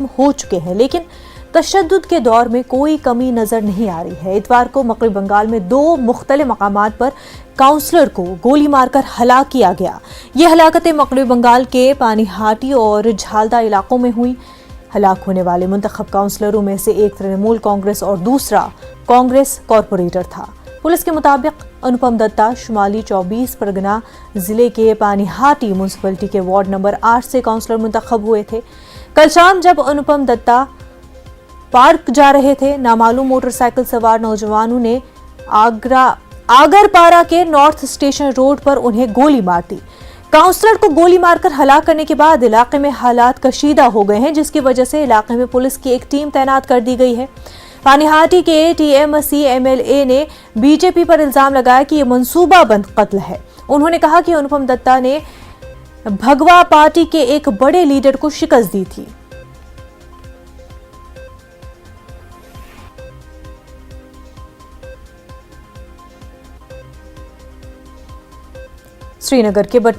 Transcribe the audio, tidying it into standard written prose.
हो चुके हैं, लेकिन तशद्दुद के दौर में कोई कमी नजर नहीं आ रही है। इतवार को मगरबी बंगाल में 2 मुख्तलिफ मकामात पर काउंसलर को गोली मारकर हलाक किया गया। ये हलाकतें मगरबी बंगाल के पानीहाटी और झालदा इलाकों में हुई। हलाक होने वाले मुंतखब काउंसलरों में से एक तृणमूल कांग्रेस और दूसरा कांग्रेस कॉरपोरेटर था। पुलिस के मुताबिक अनुपम दत्ता शुमाली 24 परगना जिले के पानीहाटी म्यूनसिपलिटी के वार्ड नंबर 8 से काउंसलर मुंतखब हुए थे। कल शाम जब अनुपम दत्ता पार्क जा रहे थे, नामालूम मोटरसाइकिल सवार नौजवानों ने आगरपारा के नॉर्थ स्टेशन रोड पर उन्हें गोली मार दी। काउंसलर को गोली मारकर हलाक करने के बाद इलाके में हालात कशीदा हो गए हैं, जिसकी वजह से इलाके में पुलिस की एक टीम तैनात कर दी गई है। पानीहाटी के टीएमसी एमएलए ने बीजेपी पर इल्जाम लगाया कि यह मंसूबाबंद कत्ल है। उन्होंने कहा कि अनुपम दत्ता ने भगवा पार्टी के एक बड़े लीडर को शिकस्त दी थी। श्रीनगर के